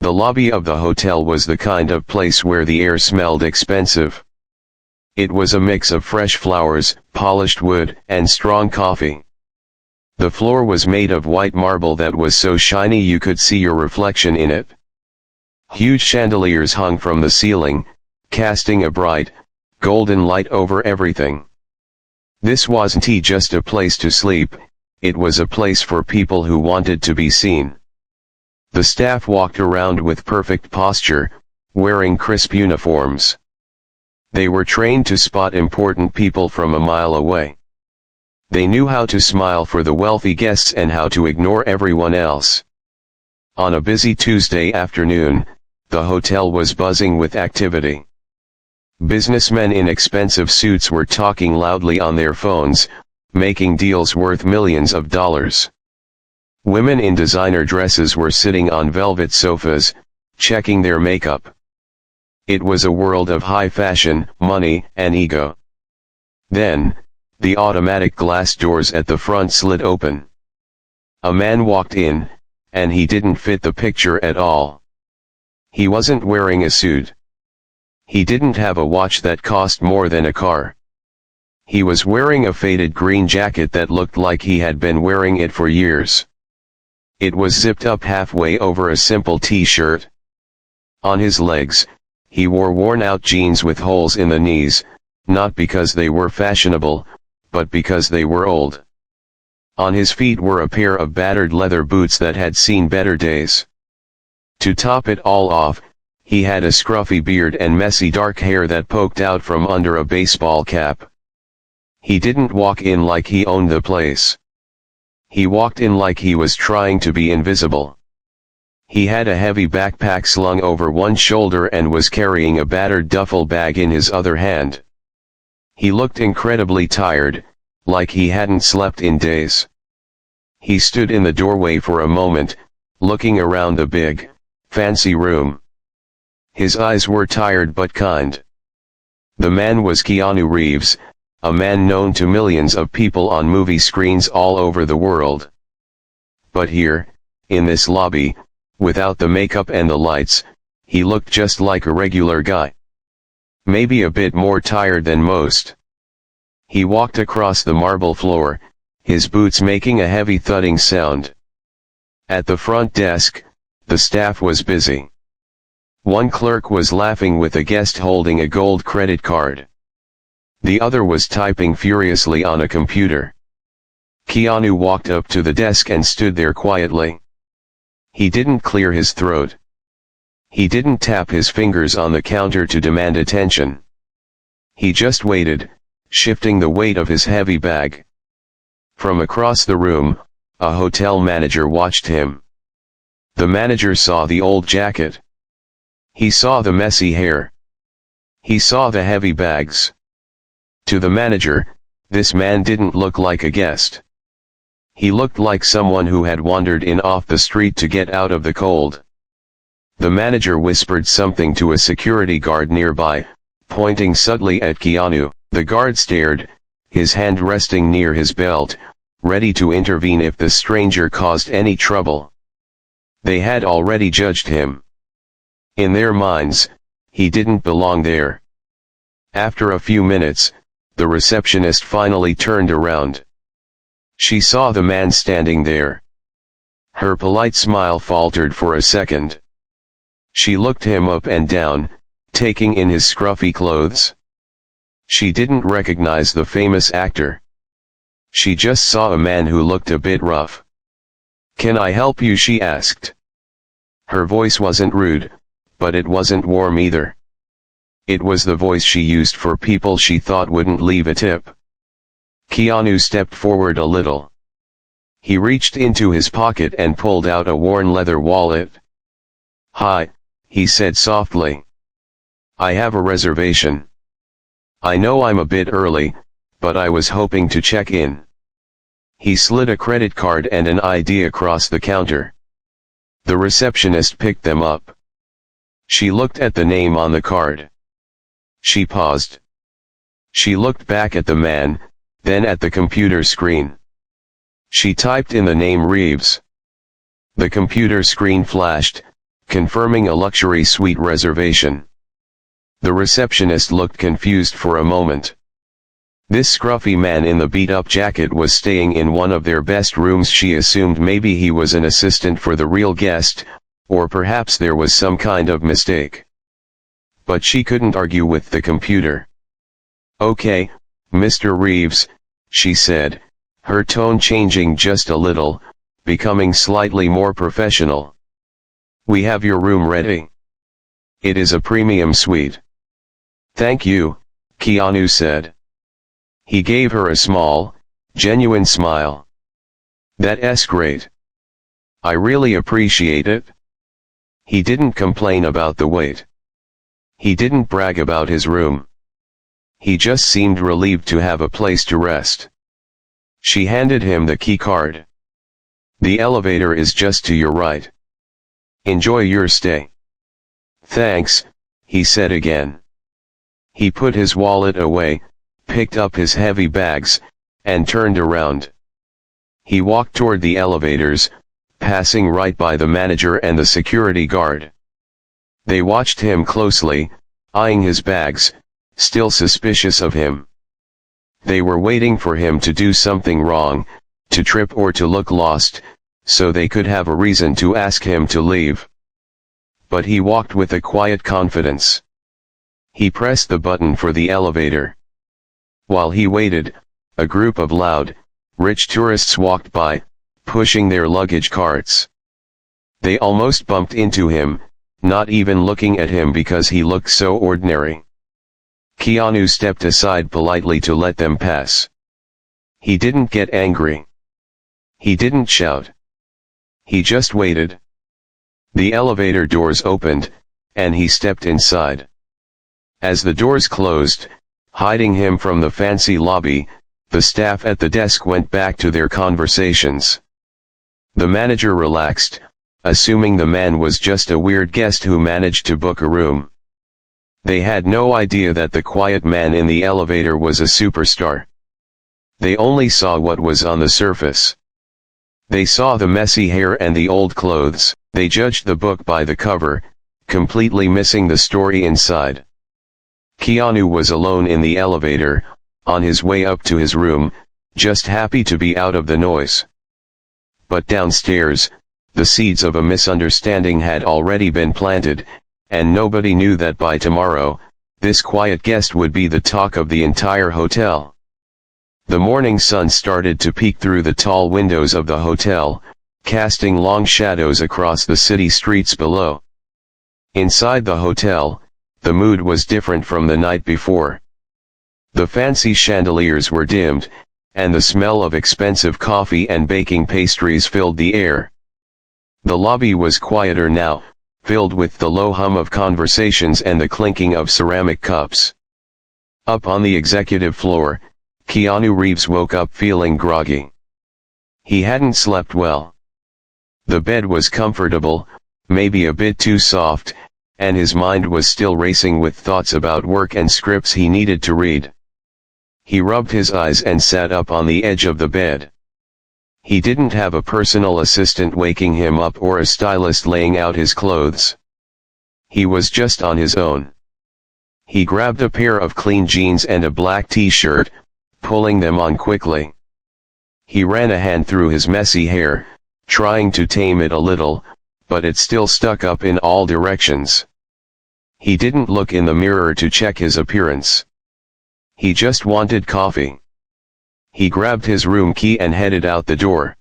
The lobby of the hotel was the kind of place where the air smelled expensive. It was a mix of fresh flowers, polished wood, and strong coffee. The floor was made of white marble that was so shiny you could see your reflection in it. Huge chandeliers hung from the ceiling, casting a bright, golden light over everything. This wasn't just a place to sleep, it was a place for people who wanted to be seen. The staff walked around with perfect posture, wearing crisp uniforms. They were trained to spot important people from a mile away. They knew how to smile for the wealthy guests and how to ignore everyone else. On a busy Tuesday afternoon, the hotel was buzzing with activity. Businessmen in expensive suits were talking loudly on their phones, making deals worth millions of dollars. Women in designer dresses were sitting on velvet sofas, checking their makeup. It was a world of high fashion, money, and ego. Then, the automatic glass doors at the front slid open. A man walked in, and he didn't fit the picture at all. He wasn't wearing a suit. He didn't have a watch that cost more than a car. He was wearing a faded green jacket that looked like he had been wearing it for years. It was zipped up halfway over a simple t-shirt. On his legs, he wore worn-out jeans with holes in the knees, not because they were fashionable, but because they were old. On his feet were a pair of battered leather boots that had seen better days. To top it all off, he had a scruffy beard and messy dark hair that poked out from under a baseball cap. He didn't walk in like he owned the place. He walked in like he was trying to be invisible. He had a heavy backpack slung over one shoulder and was carrying a battered duffel bag in his other hand. He looked incredibly tired, like he hadn't slept in days. He stood in the doorway for a moment, looking around the big, fancy room. His eyes were tired but kind. The man was Keanu Reeves, a man known to millions of people on movie screens all over the world. But here, in this lobby, without the makeup and the lights, he looked just like a regular guy. Maybe a bit more tired than most. He walked across the marble floor, his boots making a heavy thudding sound. At the front desk, the staff was busy. One clerk was laughing with a guest holding a gold credit card. The other was typing furiously on a computer. Keanu walked up to the desk and stood there quietly. He didn't clear his throat. He didn't tap his fingers on the counter to demand attention. He just waited, shifting the weight of his heavy bag. From across the room, a hotel manager watched him. The manager saw the old jacket. He saw the messy hair. He saw the heavy bags. To the manager, this man didn't look like a guest. He looked like someone who had wandered in off the street to get out of the cold. The manager whispered something to a security guard nearby, pointing subtly at Keanu. The guard stared, his hand resting near his belt, ready to intervene if the stranger caused any trouble. They had already judged him. In their minds, he didn't belong there. After a few minutes, the receptionist finally turned around. She saw the man standing there. Her polite smile faltered for a second. She looked him up and down, taking in his scruffy clothes. She didn't recognize the famous actor. She just saw a man who looked a bit rough. "Can I help you?" she asked. Her voice wasn't rude, but it wasn't warm either. It was the voice she used for people she thought wouldn't leave a tip. Keanu stepped forward a little. He reached into his pocket and pulled out a worn leather wallet. "Hi," he said softly. "I have a reservation. I know I'm a bit early, but I was hoping to check in." He slid a credit card and an ID across the counter. The receptionist picked them up. She looked at the name on the card. She paused. She looked back at the man, then at the computer screen. She typed in the name Reeves. The computer screen flashed, confirming a luxury suite reservation. The receptionist looked confused for a moment. This scruffy man in the beat-up jacket was staying in one of their best rooms. She assumed maybe he was an assistant for the real guest, or perhaps there was some kind of mistake. But she couldn't argue with the computer. "Okay, Mr. Reeves," she said, her tone changing just a little, becoming slightly more professional. "We have your room ready. It is a premium suite." "Thank you," Keanu said. He gave her a small, genuine smile. "That's great. I really appreciate it." He didn't complain about the wait. He didn't brag about his room. He just seemed relieved to have a place to rest. She handed him the key card. "The elevator is just to your right. Enjoy your stay." "Thanks," he said again. He put his wallet away, picked up his heavy bags, and turned around. He walked toward the elevators, passing right by the manager and the security guard. They watched him closely, eyeing his bags, still suspicious of him. They were waiting for him to do something wrong, to trip or to look lost, so they could have a reason to ask him to leave. But he walked with a quiet confidence. He pressed the button for the elevator. While he waited, a group of loud, rich tourists walked by, pushing their luggage carts. They almost bumped into him, not even looking at him because he looked so ordinary. Keanu stepped aside politely to let them pass. He didn't get angry. He didn't shout. He just waited. The elevator doors opened, and he stepped inside. As the doors closed, hiding him from the fancy lobby, the staff at the desk went back to their conversations. The manager relaxed, assuming the man was just a weird guest who managed to book a room. They had no idea that the quiet man in the elevator was a superstar. They only saw what was on the surface. They saw the messy hair and the old clothes. They judged the book by the cover, completely missing the story inside. Keanu was alone in the elevator, on his way up to his room, just happy to be out of the noise. But downstairs, the seeds of a misunderstanding had already been planted, and nobody knew that by tomorrow, this quiet guest would be the talk of the entire hotel. The morning sun started to peek through the tall windows of the hotel, casting long shadows across the city streets below. Inside the hotel, the mood was different from the night before. The fancy chandeliers were dimmed, and the smell of expensive coffee and baking pastries filled the air. The lobby was quieter now, filled with the low hum of conversations and the clinking of ceramic cups. Up on the executive floor, Keanu Reeves woke up feeling groggy. He hadn't slept well. The bed was comfortable, maybe a bit too soft, and his mind was still racing with thoughts about work and scripts he needed to read. He rubbed his eyes and sat up on the edge of the bed. He didn't have a personal assistant waking him up or a stylist laying out his clothes. He was just on his own. He grabbed a pair of clean jeans and a black t-shirt, pulling them on quickly. He ran a hand through his messy hair, trying to tame it a little, but it still stuck up in all directions. He didn't look in the mirror to check his appearance. He just wanted coffee. He grabbed his room key and headed out the door.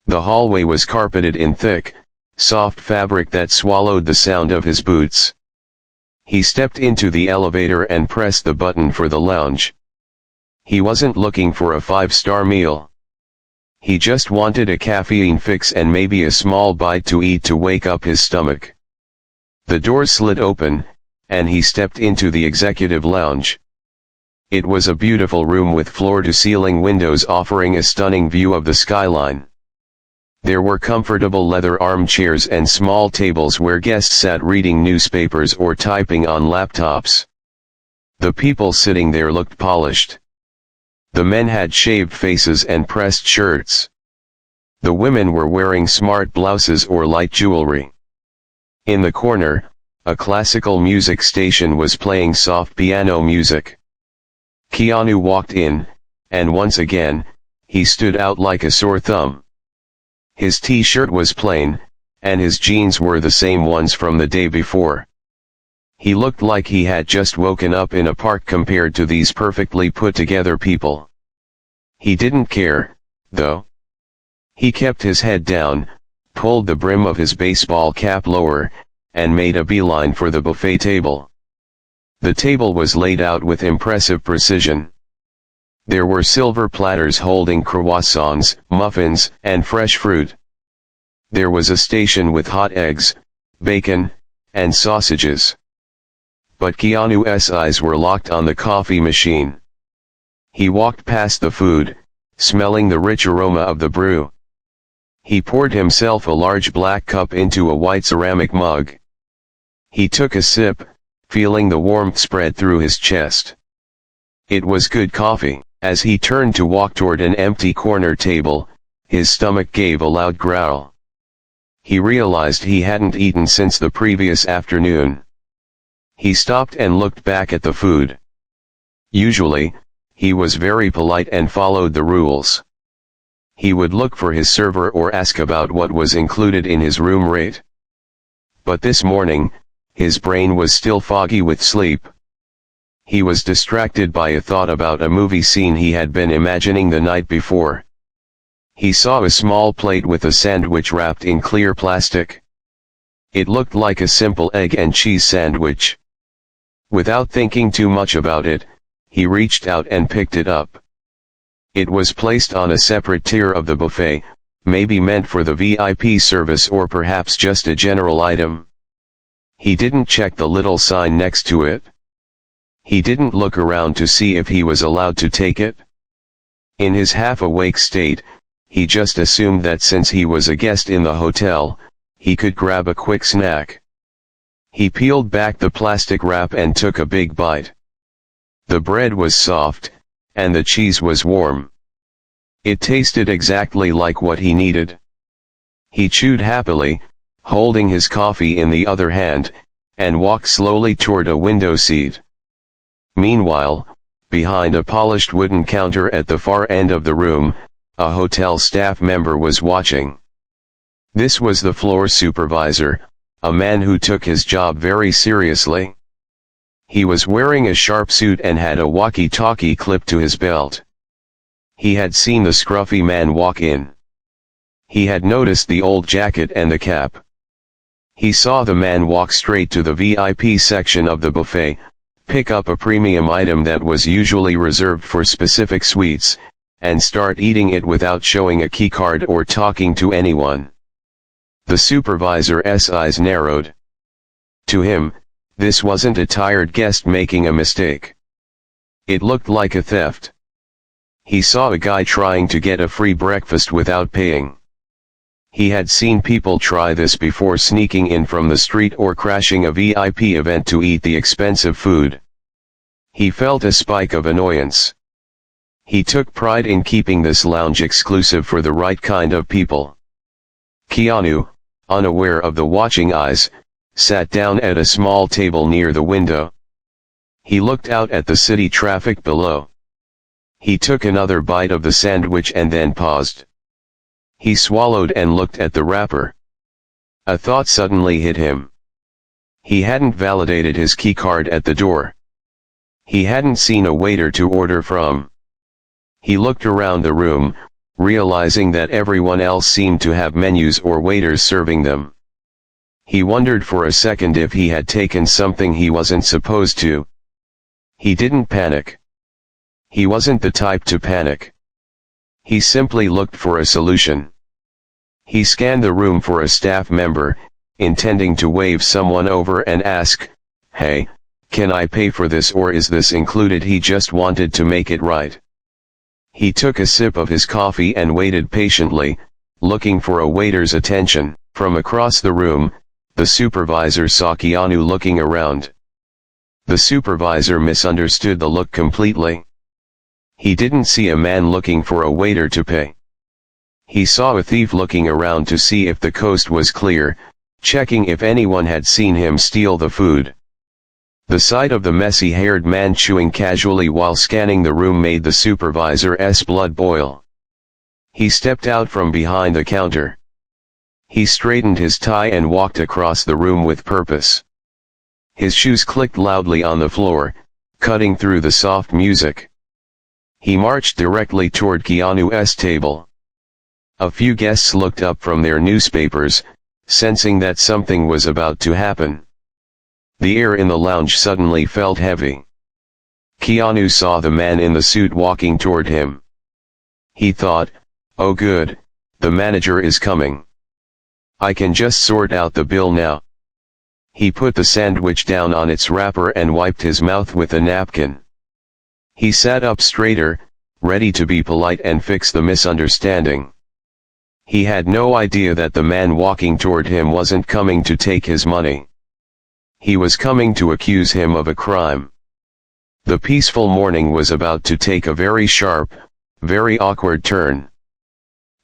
The hallway was carpeted in thick, soft fabric that swallowed the sound of his boots. He stepped into the elevator and pressed the button for the lounge. He wasn't looking for a 5-star meal. He just wanted a caffeine fix and maybe a small bite to eat to wake up his stomach. The door slid open, and he stepped into the executive lounge. It was a beautiful room with floor-to-ceiling windows offering a stunning view of the skyline. There were comfortable leather armchairs and small tables where guests sat reading newspapers or typing on laptops. The people sitting there looked polished. The men had shaved faces and pressed shirts. The women were wearing smart blouses or light jewelry. In the corner, a classical music station was playing soft piano music. Keanu walked in, and once again, he stood out like a sore thumb. His t-shirt was plain, and his jeans were the same ones from the day before. He looked like he had just woken up in a park compared to these perfectly put-together people. He didn't care, though. He kept his head down, pulled the brim of his baseball cap lower, and made a beeline for the buffet table. The table was laid out with impressive precision. There were silver platters holding croissants, muffins, and fresh fruit. There was a station with hot eggs, bacon, and sausages. But Keanu's eyes were locked on the coffee machine. He walked past the food, smelling the rich aroma of the brew. He poured himself a large black cup into a white ceramic mug. He took a sip, feeling the warmth spread through his chest. It was good coffee. As he turned to walk toward an empty corner table, his stomach gave a loud growl. He realized he hadn't eaten since the previous afternoon. He stopped and looked back at the food. Usually, he was very polite and followed the rules. He would look for his server or ask about what was included in his room rate. But this morning, his brain was still foggy with sleep. He was distracted by a thought about a movie scene he had been imagining the night before. He saw a small plate with a sandwich wrapped in clear plastic. It looked like a simple egg and cheese sandwich. Without thinking too much about it, he reached out and picked it up. It was placed on a separate tier of the buffet, maybe meant for the VIP service or perhaps just a general item. He didn't check the little sign next to it. He didn't look around to see if he was allowed to take it. In his half-awake state, he just assumed that since he was a guest in the hotel, he could grab a quick snack. He peeled back the plastic wrap and took a big bite. The bread was soft, and the cheese was warm. It tasted exactly like what he needed. He chewed happily, holding his coffee in the other hand, and walked slowly toward a window seat. Meanwhile, behind a polished wooden counter at the far end of the room, a hotel staff member was watching. This was the floor supervisor, a man who took his job very seriously. He was wearing a sharp suit and had a walkie-talkie clipped to his belt. He had seen the scruffy man walk in. He had noticed the old jacket and the cap. He saw the man walk straight to the VIP section of the buffet, pick up a premium item that was usually reserved for specific suites, and start eating it without showing a keycard or talking to anyone. The supervisor's eyes narrowed. To him, this wasn't a tired guest making a mistake. It looked like a theft. He saw a guy trying to get a free breakfast without paying. He had seen people try this before, sneaking in from the street or crashing a VIP event to eat the expensive food. He felt a spike of annoyance. He took pride in keeping this lounge exclusive for the right kind of people. Keanu, unaware of the watching eyes, sat down at a small table near the window. He looked out at the city traffic below. He took another bite of the sandwich and then paused. He swallowed and looked at the wrapper. A thought suddenly hit him. He hadn't validated his keycard at the door. He hadn't seen a waiter to order from. He looked around the room, realizing that everyone else seemed to have menus or waiters serving them. He wondered for a second if he had taken something he wasn't supposed to. He didn't panic. He wasn't the type to panic. He simply looked for a solution. He scanned the room for a staff member, intending to wave someone over and ask, "Hey, can I pay for this, or is this included?" He just wanted to make it right. He took a sip of his coffee and waited patiently, looking for a waiter's attention. From across the room, the supervisor saw Keanu looking around. The supervisor misunderstood the look completely. He didn't see a man looking for a waiter to pay. He saw a thief looking around to see if the coast was clear, checking if anyone had seen him steal the food. The sight of the messy-haired man chewing casually while scanning the room made the supervisor's blood boil. He stepped out from behind the counter. He straightened his tie and walked across the room with purpose. His shoes clicked loudly on the floor, cutting through the soft music. He marched directly toward Keanu's table. A few guests looked up from their newspapers, sensing that something was about to happen. The air in the lounge suddenly felt heavy. Keanu saw the man in the suit walking toward him. He thought, "Oh good, the manager is coming. I can just sort out the bill now." He put the sandwich down on its wrapper and wiped his mouth with a napkin. He sat up straighter, ready to be polite and fix the misunderstanding. He had no idea that the man walking toward him wasn't coming to take his money. He was coming to accuse him of a crime. The peaceful morning was about to take a very sharp, very awkward turn.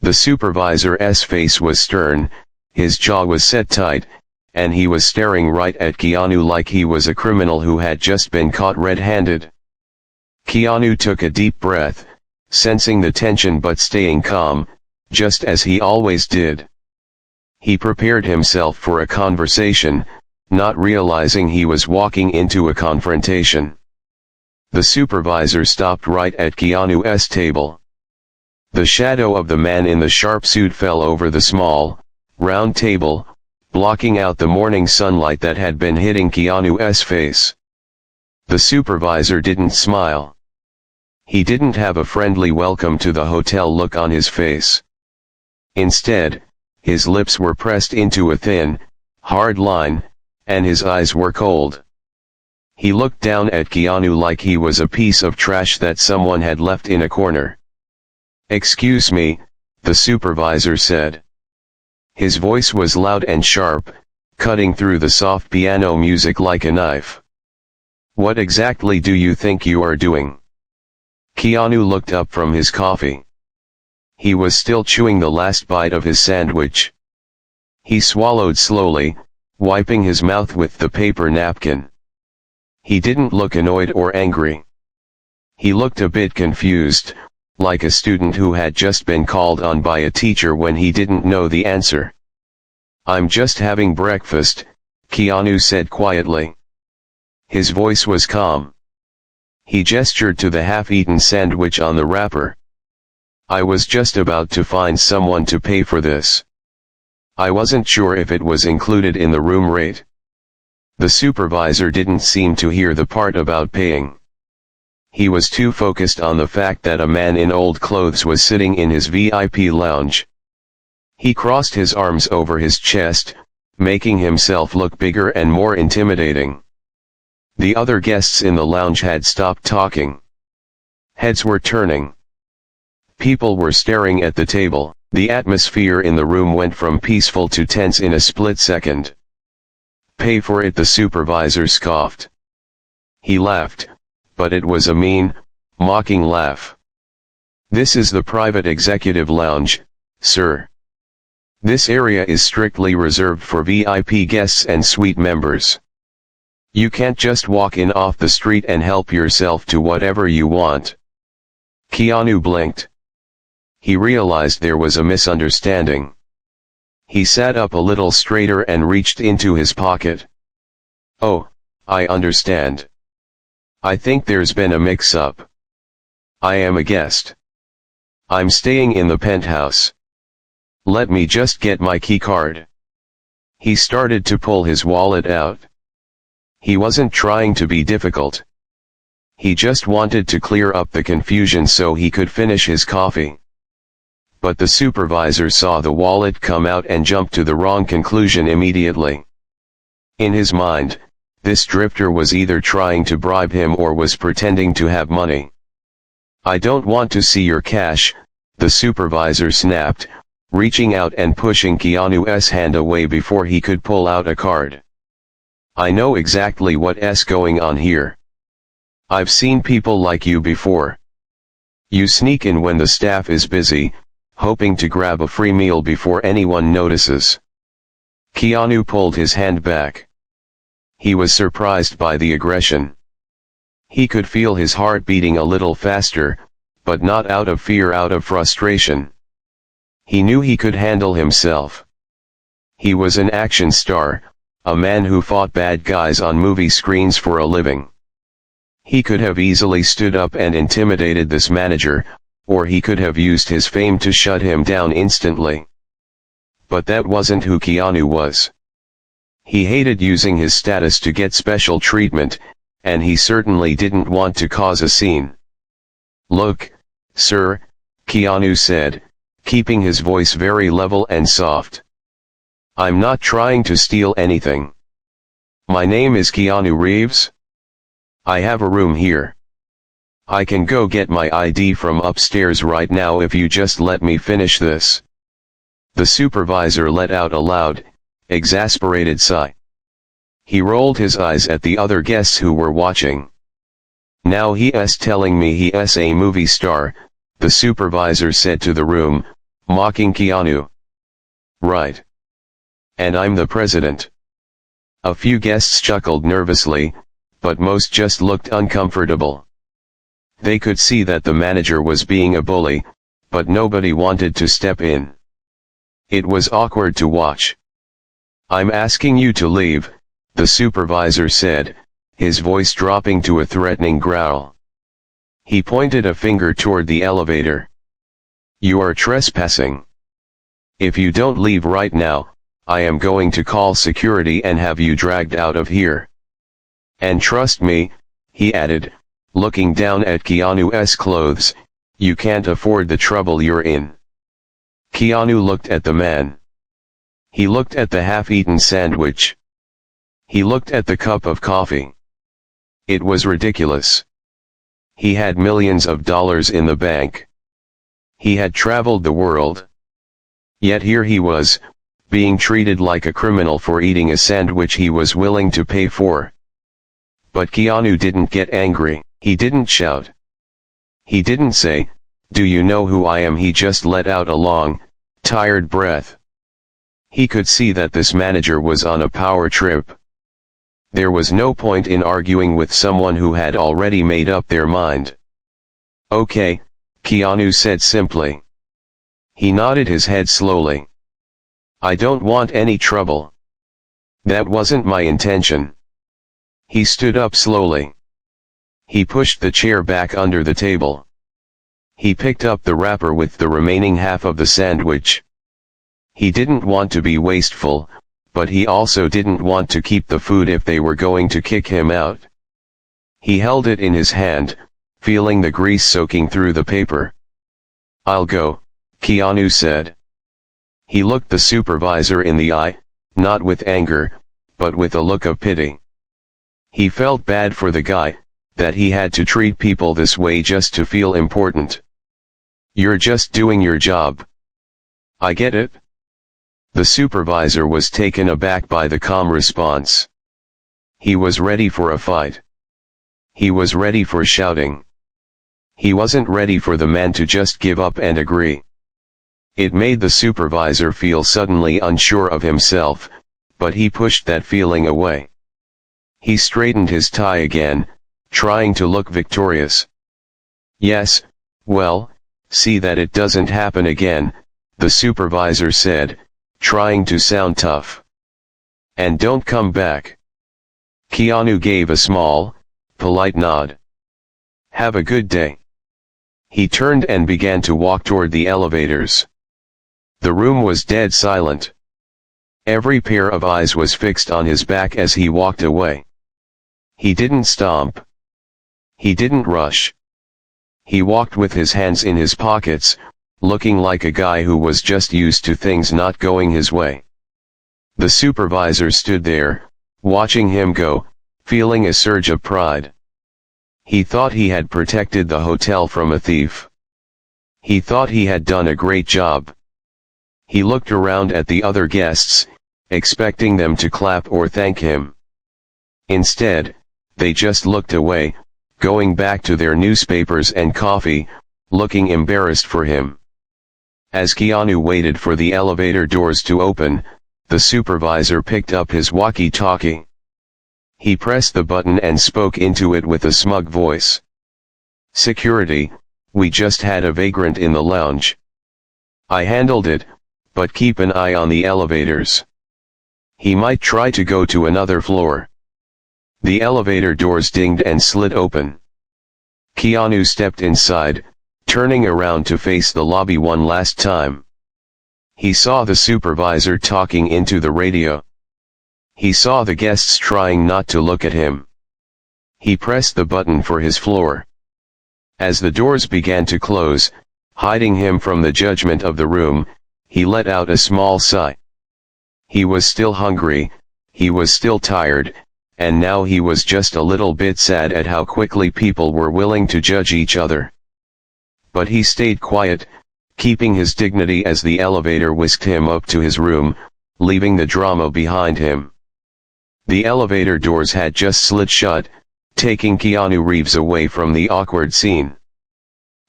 The supervisor's face was stern, his jaw was set tight, and he was staring right at Keanu like he was a criminal who had just been caught red-handed. Keanu took a deep breath, sensing the tension but staying calm, just as he always did. He prepared himself for a conversation, not realizing he was walking into a confrontation. The supervisor stopped right at Keanu's table. The shadow of the man in the sharp suit fell over the small, round table, blocking out the morning sunlight that had been hitting Keanu's face. The supervisor didn't smile. He didn't have a friendly welcome to the hotel look on his face. Instead, his lips were pressed into a thin, hard line, and his eyes were cold. He looked down at Keanu like he was a piece of trash that someone had left in a corner. "Excuse me," the supervisor said. His voice was loud and sharp, cutting through the soft piano music like a knife. "What exactly do you think you are doing?" Keanu looked up from his coffee. He was still chewing the last bite of his sandwich. He swallowed slowly, wiping his mouth with the paper napkin. He didn't look annoyed or angry. He looked a bit confused, like a student who had just been called on by a teacher when he didn't know the answer. "I'm just having breakfast," Keanu said quietly. His voice was calm. He gestured to the half-eaten sandwich on the wrapper. "I was just about to find someone to pay for this. I wasn't sure if it was included in the room rate." The supervisor didn't seem to hear the part about paying. He was too focused on the fact that a man in old clothes was sitting in his VIP lounge. He crossed his arms over his chest, making himself look bigger and more intimidating. The other guests in the lounge had stopped talking. Heads were turning. People were staring at the table. The atmosphere in the room went from peaceful to tense in a split second. "Pay for it," the supervisor scoffed. He laughed, but it was a mean, mocking laugh. "This is the private executive lounge, sir. This area is strictly reserved for VIP guests and suite members. You can't just walk in off the street and help yourself to whatever you want." Keanu blinked. He realized there was a misunderstanding. He sat up a little straighter and reached into his pocket. "Oh, I understand. I think there's been a mix-up. I am a guest. I'm staying in the penthouse. Let me just get my key card." He started to pull his wallet out. He wasn't trying to be difficult. He just wanted to clear up the confusion so he could finish his coffee. But the supervisor saw the wallet come out and jumped to the wrong conclusion immediately. In his mind, this drifter was either trying to bribe him or was pretending to have money. "I don't want to see your cash," the supervisor snapped, reaching out and pushing Keanu's hand away before he could pull out a card. "I know exactly what's going on here. I've seen people like you before. You sneak in when the staff is busy, hoping to grab a free meal before anyone notices." Keanu pulled his hand back. He was surprised by the aggression. He could feel his heart beating a little faster, but not out of fear, out of frustration. He knew he could handle himself. He was an action star, a man who fought bad guys on movie screens for a living. He could have easily stood up and intimidated this manager, or he could have used his fame to shut him down instantly. But that wasn't who Keanu was. He hated using his status to get special treatment, and he certainly didn't want to cause a scene. "Look, sir," Keanu said, keeping his voice very level and soft. "I'm not trying to steal anything. My name is Keanu Reeves. I have a room here. I can go get my ID from upstairs right now if you just let me finish this." The supervisor let out a loud, exasperated sigh. He rolled his eyes at the other guests who were watching. "Now he's telling me he's a movie star," the supervisor said to the room, mocking Keanu. "Right. And I'm the president." A few guests chuckled nervously, but most just looked uncomfortable. They could see that the manager was being a bully, but nobody wanted to step in. It was awkward to watch. "I'm asking you to leave," the supervisor said, his voice dropping to a threatening growl. He pointed a finger toward the elevator. "You are trespassing. If you don't leave right now, I am going to call security and have you dragged out of here. And trust me," he added, looking down at Keanu's clothes, "you can't afford the trouble you're in." Keanu looked at the man. He looked at the half-eaten sandwich. He looked at the cup of coffee. It was ridiculous. He had millions of dollars in the bank. He had traveled the world. Yet here he was, being treated like a criminal for eating a sandwich he was willing to pay for. But Keanu didn't get angry. He didn't shout. He didn't say, "Do you know who I am?" He just let out a long, tired breath. He could see that this manager was on a power trip. There was no point in arguing with someone who had already made up their mind. "Okay," Keanu said simply. He nodded his head slowly. "I don't want any trouble. That wasn't my intention." He stood up slowly. He pushed the chair back under the table. He picked up the wrapper with the remaining half of the sandwich. He didn't want to be wasteful, but he also didn't want to keep the food if they were going to kick him out. He held it in his hand, feeling the grease soaking through the paper. "I'll go," Keanu said. He looked the supervisor in the eye, not with anger, but with a look of pity. He felt bad for the guy, that he had to treat people this way just to feel important. "You're just doing your job. I get it." The supervisor was taken aback by the calm response. He was ready for a fight. He was ready for shouting. He wasn't ready for the man to just give up and agree. It made the supervisor feel suddenly unsure of himself, but he pushed that feeling away. He straightened his tie again, trying to look victorious. "Yes, well, see that it doesn't happen again," the supervisor said, trying to sound tough. "And don't come back." Keanu gave a small, polite nod. "Have a good day." He turned and began to walk toward the elevators. The room was dead silent. Every pair of eyes was fixed on his back as he walked away. He didn't stomp. He didn't rush. He walked with his hands in his pockets, looking like a guy who was just used to things not going his way. The supervisor stood there, watching him go, feeling a surge of pride. He thought he had protected the hotel from a thief. He thought he had done a great job. He looked around at the other guests, expecting them to clap or thank him. Instead, they just looked away, going back to their newspapers and coffee, looking embarrassed for him. As Keanu waited for the elevator doors to open, the supervisor picked up his walkie-talkie. He pressed the button and spoke into it with a smug voice. "Security, we just had a vagrant in the lounge. I handled it, but keep an eye on the elevators. He might try to go to another floor." The elevator doors dinged and slid open. Keanu stepped inside, turning around to face the lobby one last time. He saw the supervisor talking into the radio. He saw the guests trying not to look at him. He pressed the button for his floor. As the doors began to close, hiding him from the judgment of the room, he let out a small sigh. He was still hungry, he was still tired, and now he was just a little bit sad at how quickly people were willing to judge each other. But he stayed quiet, keeping his dignity as the elevator whisked him up to his room, leaving the drama behind him. The elevator doors had just slid shut, taking Keanu Reeves away from the awkward scene.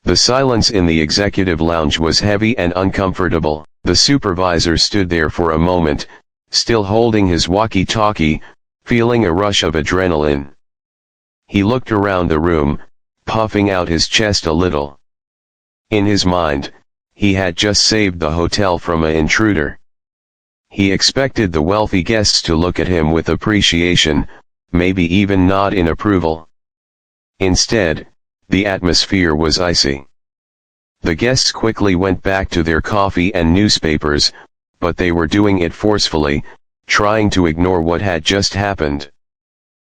The silence in the executive lounge was heavy and uncomfortable. The supervisor stood there for a moment, still holding his walkie-talkie, feeling a rush of adrenaline. He looked around the room, puffing out his chest a little. In his mind, he had just saved the hotel from an intruder. He expected the wealthy guests to look at him with appreciation, maybe even nod in approval. Instead, the atmosphere was icy. The guests quickly went back to their coffee and newspapers, but they were doing it forcefully, trying to ignore what had just happened.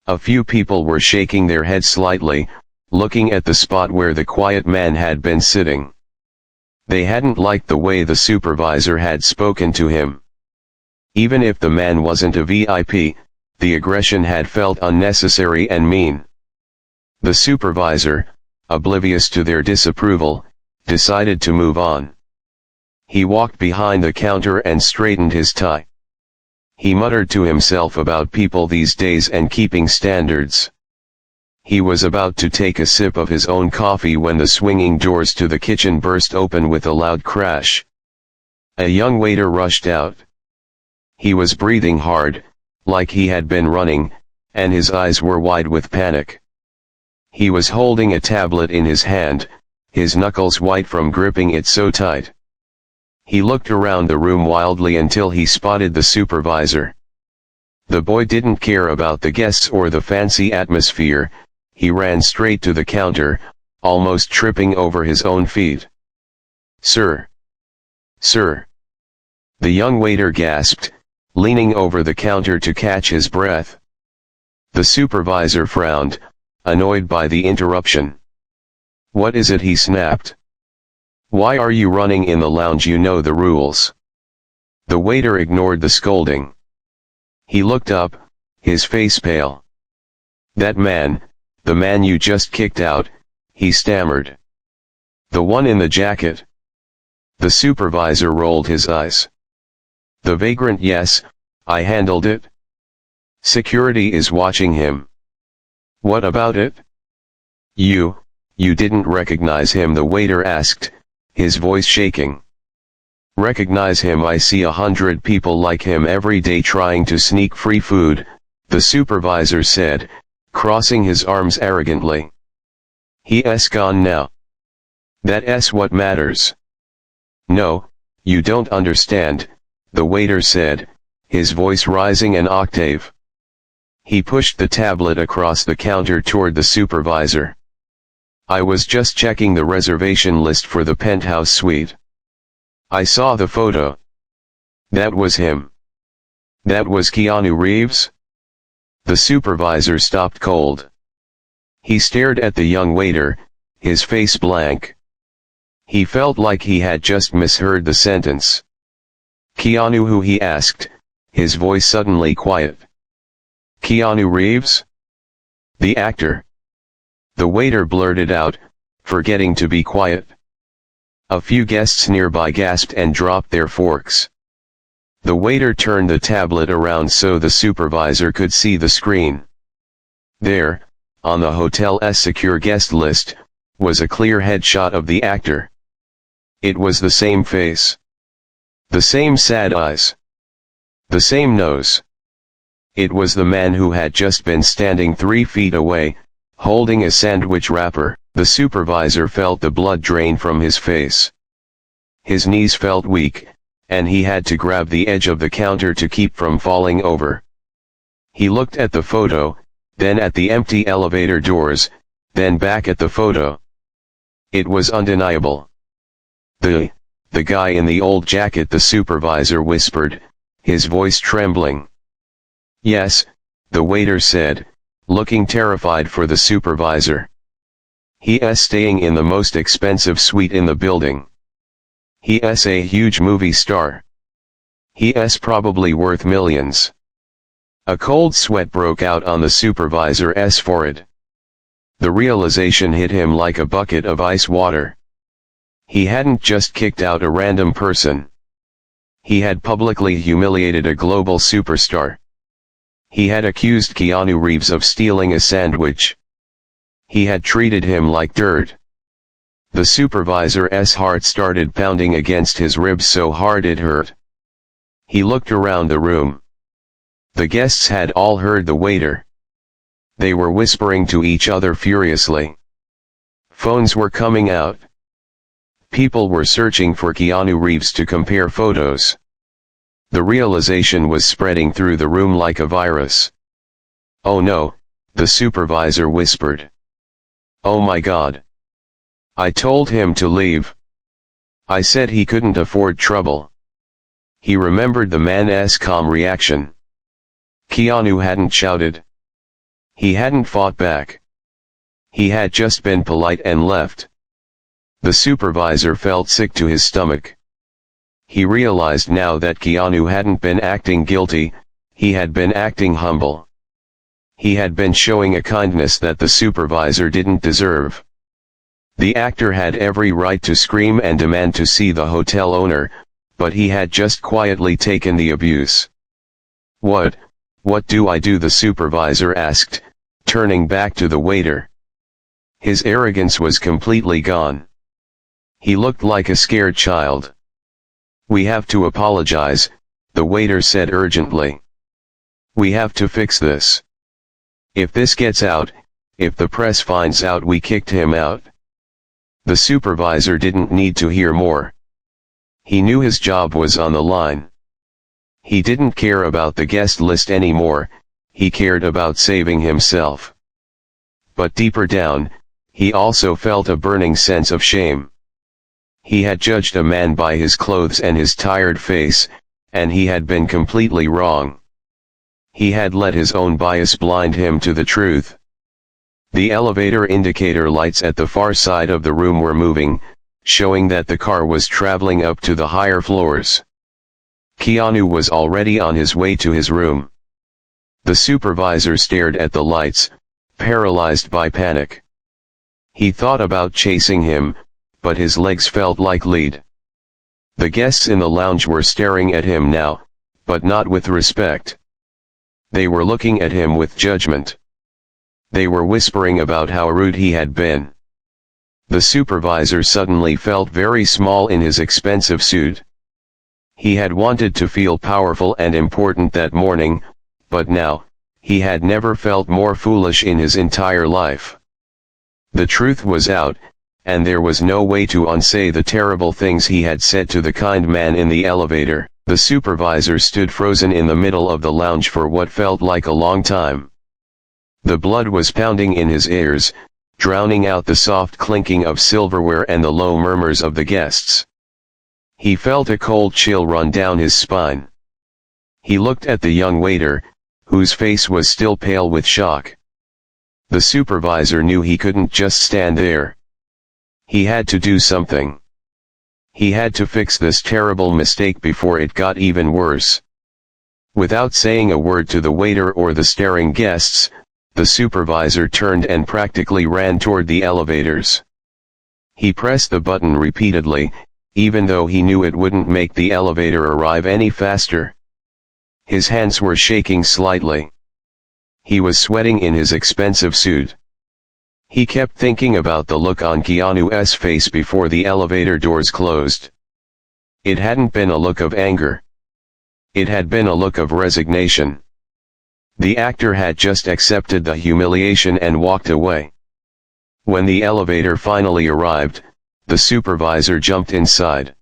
A few people were shaking their heads slightly, looking at the spot where the quiet man had been sitting. They hadn't liked the way the supervisor had spoken to him. Even if the man wasn't a VIP, the aggression had felt unnecessary and mean. The supervisor, oblivious to their disapproval, decided to move on. He walked behind the counter and straightened his tie. He muttered to himself about people these days and keeping standards. He was about to take a sip of his own coffee when the swinging doors to the kitchen burst open with a loud crash. A young waiter rushed out. He was breathing hard, like he had been running, and his eyes were wide with panic. He was holding a tablet in his hand, his knuckles white from gripping it so tight. He looked around the room wildly until he spotted the supervisor. The boy didn't care about the guests or the fancy atmosphere. He ran straight to the counter, almost tripping over his own feet. "Sir! Sir!" The young waiter gasped, leaning over the counter to catch his breath. The supervisor frowned, annoyed by the interruption. "What is it?" he snapped. "Why are you running in the lounge? You know the rules." The waiter ignored the scolding. He looked up, his face pale. "That man, the man you just kicked out," he stammered. "The one in the jacket?" The supervisor rolled his eyes. "The vagrant, yes, I handled it. Security is watching him." "What about it?" You didn't recognize him?" the waiter asked, his voice shaking. "Recognize him? I see 100 people like him every day trying to sneak free food," the supervisor said, crossing his arms arrogantly. "He's gone now. That's what matters." "No, you don't understand," the waiter said, his voice rising an octave. He pushed the tablet across the counter toward the supervisor. "I was just checking the reservation list for the penthouse suite. I saw the photo. That was him. That was Keanu Reeves?" The supervisor stopped cold. He stared at the young waiter, his face blank. He felt like he had just misheard the sentence. "Keanu who?" he asked, his voice suddenly quiet. "Keanu Reeves? The actor?" the waiter blurted out, forgetting to be quiet. A few guests nearby gasped and dropped their forks. The waiter turned the tablet around so the supervisor could see the screen. There, on the hotel's secure guest list, was a clear headshot of the actor. It was the same face. The same sad eyes. The same nose. It was the man who had just been standing 3 feet away, holding a sandwich wrapper. The supervisor felt the blood drain from his face. His knees felt weak, and he had to grab the edge of the counter to keep from falling over. He looked at the photo, then at the empty elevator doors, then back at the photo. It was undeniable. The guy in the old jacket, the supervisor whispered, his voice trembling. Yes, the waiter said, looking terrified for the supervisor. He's staying in the most expensive suite in the building. He's a huge movie star. He's probably worth millions. A cold sweat broke out on the supervisor's forehead. The realization hit him like a bucket of ice water. He hadn't just kicked out a random person. He had publicly humiliated a global superstar. He had accused Keanu Reeves of stealing a sandwich. He had treated him like dirt. The supervisor's heart started pounding against his ribs so hard it hurt. He looked around the room. The guests had all heard the waiter. They were whispering to each other furiously. Phones were coming out. People were searching for Keanu Reeves to compare photos. The realization was spreading through the room like a virus. Oh no, the supervisor whispered. Oh my God. I told him to leave. I said he couldn't afford trouble. He remembered the man's calm reaction. Keanu hadn't shouted. He hadn't fought back. He had just been polite and left. The supervisor felt sick to his stomach. He realized now that Keanu hadn't been acting guilty, he had been acting humble. He had been showing a kindness that the supervisor didn't deserve. The actor had every right to scream and demand to see the hotel owner, but he had just quietly taken the abuse. What do I do?" the supervisor asked, turning back to the waiter. His arrogance was completely gone. He looked like a scared child. "We have to apologize," the waiter said urgently. "We have to fix this. If this gets out, if the press finds out we kicked him out." The supervisor didn't need to hear more. He knew his job was on the line. He didn't care about the guest list anymore, he cared about saving himself. But deeper down, he also felt a burning sense of shame. He had judged a man by his clothes and his tired face, and he had been completely wrong. He had let his own bias blind him to the truth. The elevator indicator lights at the far side of the room were moving, showing that the car was traveling up to the higher floors. Keanu was already on his way to his room. The supervisor stared at the lights, paralyzed by panic. He thought about chasing him, but his legs felt like lead. The guests in the lounge were staring at him now, but not with respect. They were looking at him with judgment. They were whispering about how rude he had been. The supervisor suddenly felt very small in his expensive suit. He had wanted to feel powerful and important that morning, but now, he had never felt more foolish in his entire life. The truth was out, and there was no way to unsay the terrible things he had said to the kind man in the elevator. The supervisor stood frozen in the middle of the lounge for what felt like a long time. The blood was pounding in his ears, drowning out the soft clinking of silverware and the low murmurs of the guests. He felt a cold chill run down his spine. He looked at the young waiter, whose face was still pale with shock. The supervisor knew he couldn't just stand there. He had to do something. He had to fix this terrible mistake before it got even worse. Without saying a word to the waiter or the staring guests, the supervisor turned and practically ran toward the elevators. He pressed the button repeatedly, even though he knew it wouldn't make the elevator arrive any faster. His hands were shaking slightly. He was sweating in his expensive suit. He kept thinking about the look on Keanu's face before the elevator doors closed. It hadn't been a look of anger. It had been a look of resignation. The actor had just accepted the humiliation and walked away. When the elevator finally arrived, the supervisor jumped inside.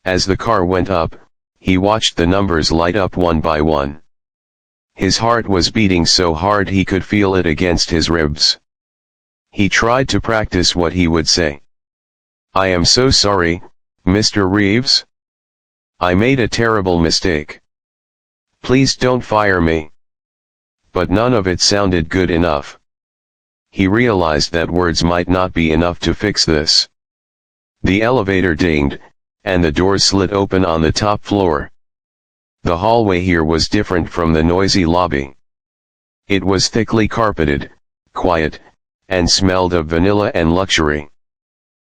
As the car went up, he watched the numbers light up one by one. His heart was beating so hard he could feel it against his ribs. He tried to practice what he would say. "I am so sorry, Mr. Reeves. I made a terrible mistake. Please don't fire me." But none of it sounded good enough. He realized that words might not be enough to fix this. The elevator dinged, and the doors slid open on the top floor. The hallway here was different from the noisy lobby. It was thickly carpeted, quiet, and smelled of vanilla and luxury.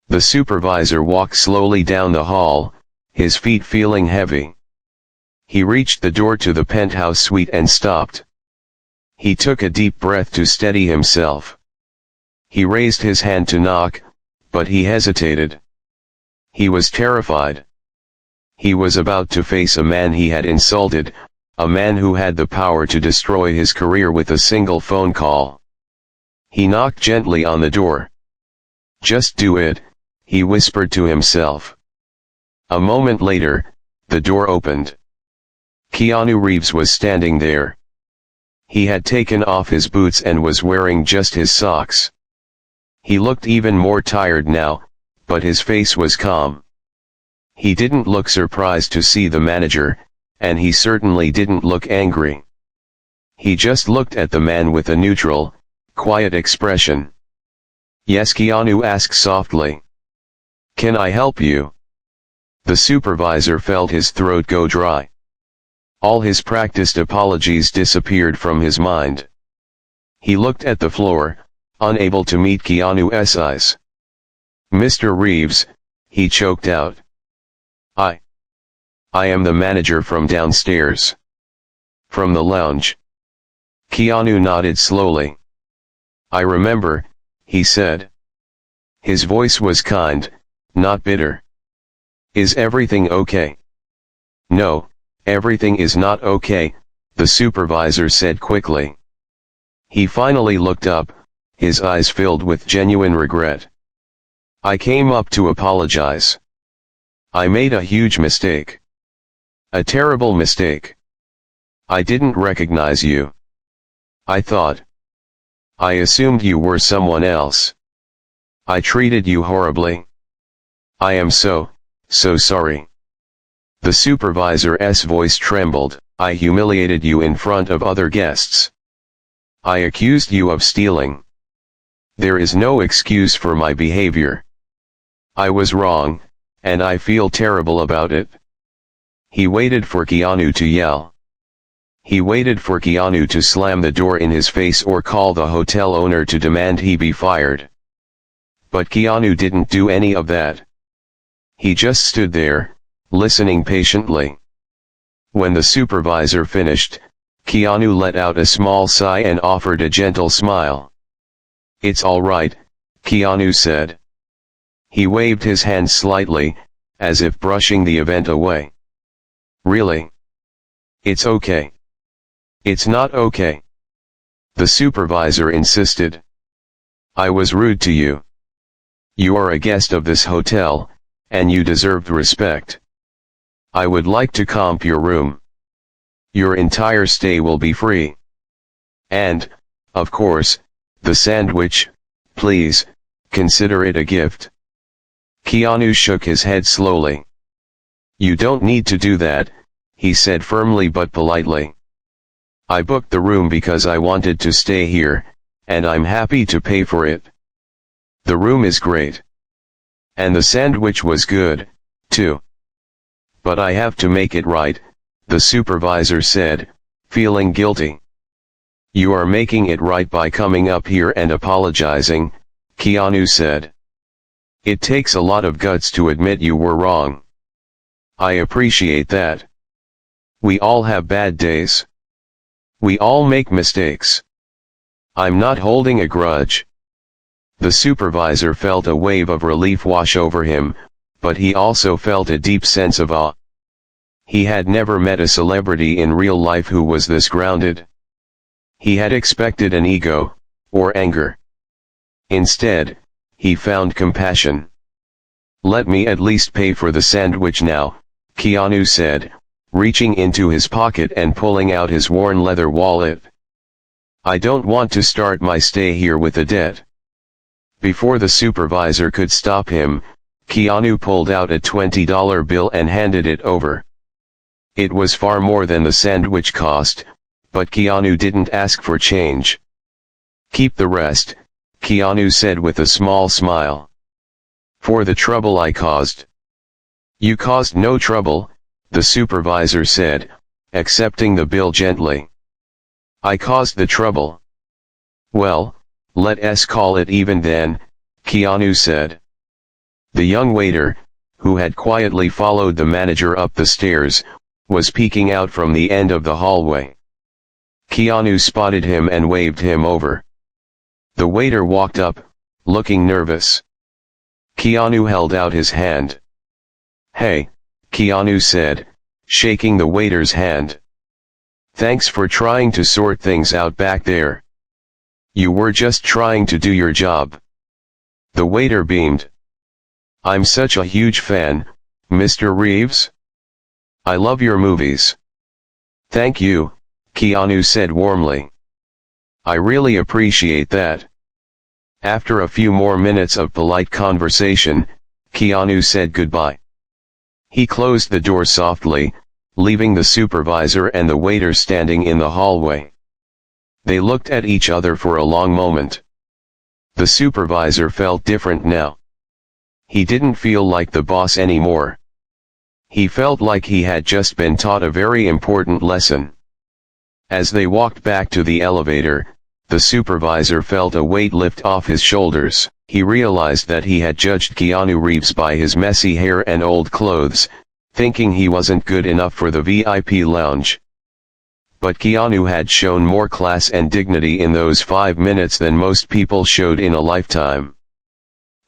The supervisor walked slowly down the hall, his feet feeling heavy. He reached the door to the penthouse suite and stopped. He took a deep breath to steady himself. He raised his hand to knock, but he hesitated. He was terrified. He was about to face a man he had insulted, a man who had the power to destroy his career with a single phone call. He knocked gently on the door. "Just do it," he whispered to himself. A moment later, the door opened. Keanu Reeves was standing there. He had taken off his boots and was wearing just his socks. He looked even more tired now, but his face was calm. He didn't look surprised to see the manager, and he certainly didn't look angry. He just looked at the man with a neutral, quiet expression. "Yes," Keanu asked softly. "Can I help you?" The supervisor felt his throat go dry. All his practiced apologies disappeared from his mind. He looked at the floor, unable to meet Keanu's eyes. "Mr. Reeves," he choked out. I am the manager from downstairs." "From the lounge?" Keanu nodded slowly. "I remember," he said. His voice was kind, not bitter. "Is everything okay?" "No, everything is not okay," the supervisor said quickly. He finally looked up, his eyes filled with genuine regret. "I came up to apologize. I made a huge mistake. A terrible mistake. I didn't recognize you. I assumed you were someone else. I treated you horribly. I am so sorry." The supervisor's voice trembled. "I humiliated you in front of other guests. I accused you of stealing. There is no excuse for my behavior. I was wrong, and I feel terrible about it." He waited for Keanu to yell. He waited for Keanu to slam the door in his face or call the hotel owner to demand he be fired. But Keanu didn't do any of that. He just stood there, listening patiently. When the supervisor finished, Keanu let out a small sigh and offered a gentle smile. "It's all right," Keanu said. He waved his hand slightly, as if brushing the event away. "Really? It's okay." "It's not okay," the supervisor insisted. "I was rude to you. You are a guest of this hotel, and you deserved respect. I would like to comp your room. Your entire stay will be free. And, of course, the sandwich, please, consider it a gift." Keanu shook his head slowly. "You don't need to do that," he said firmly but politely. "I booked the room because I wanted to stay here, and I'm happy to pay for it. The room is great. And the sandwich was good, too. But I have to make it right," the supervisor said, feeling guilty. "You are making it right by coming up here and apologizing," Keanu said. "It takes a lot of guts to admit you were wrong. I appreciate that. We all have bad days. We all make mistakes. I'm not holding a grudge." The supervisor felt a wave of relief wash over him, but he also felt a deep sense of awe. He had never met a celebrity in real life who was this grounded. He had expected an ego, or anger. Instead, he found compassion. "Let me at least pay for the sandwich now," Keanu said, reaching into his pocket and pulling out his worn leather wallet. "I don't want to start my stay here with a debt." Before the supervisor could stop him, Keanu pulled out a $20 bill and handed it over. It was far more than the sandwich cost, but Keanu didn't ask for change. "Keep the rest," Keanu said with a small smile. "For the trouble I caused." "You caused no trouble," the supervisor said, accepting the bill gently. "I caused the trouble." "Well, let us call it even then," Keanu said. The young waiter, who had quietly followed the manager up the stairs, was peeking out from the end of the hallway. Keanu spotted him and waved him over. The waiter walked up, looking nervous. Keanu held out his hand. "Hey," Keanu said, shaking the waiter's hand. "Thanks for trying to sort things out back there. You were just trying to do your job." The waiter beamed. "I'm such a huge fan, Mr. Reeves. I love your movies." "Thank you," Keanu said warmly. "I really appreciate that." After a few more minutes of polite conversation, Keanu said goodbye. He closed the door softly, leaving the supervisor and the waiter standing in the hallway. They looked at each other for a long moment. The supervisor felt different now. He didn't feel like the boss anymore. He felt like he had just been taught a very important lesson. As they walked back to the elevator, the supervisor felt a weight lift off his shoulders. He realized that he had judged Keanu Reeves by his messy hair and old clothes, thinking he wasn't good enough for the VIP lounge. But Keanu had shown more class and dignity in those 5 minutes than most people showed in a lifetime.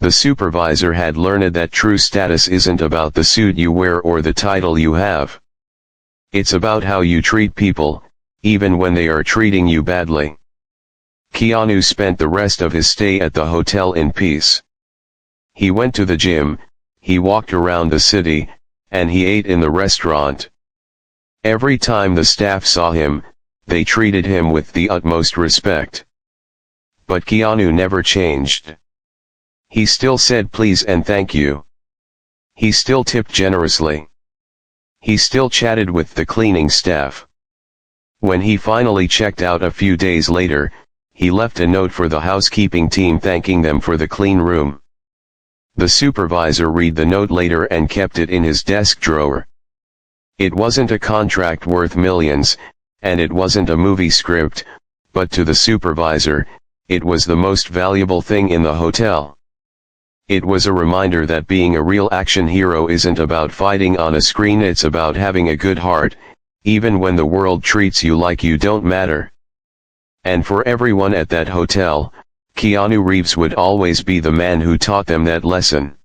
The supervisor had learned that true status isn't about the suit you wear or the title you have. It's about how you treat people, even when they are treating you badly. Keanu spent the rest of his stay at the hotel in peace. He went to the gym, he walked around the city, and he ate in the restaurant. Every time the staff saw him, they treated him with the utmost respect. But Keanu never changed. He still said please and thank you. He still tipped generously. He still chatted with the cleaning staff. When he finally checked out a few days later, he left a note for the housekeeping team thanking them for the clean room. The supervisor read the note later and kept it in his desk drawer. It wasn't a contract worth millions, and it wasn't a movie script, but to the supervisor, it was the most valuable thing in the hotel. It was a reminder that being a real action hero isn't about fighting on a screen, it's about having a good heart, even when the world treats you like you don't matter. And for everyone at that hotel, Keanu Reeves would always be the man who taught them that lesson.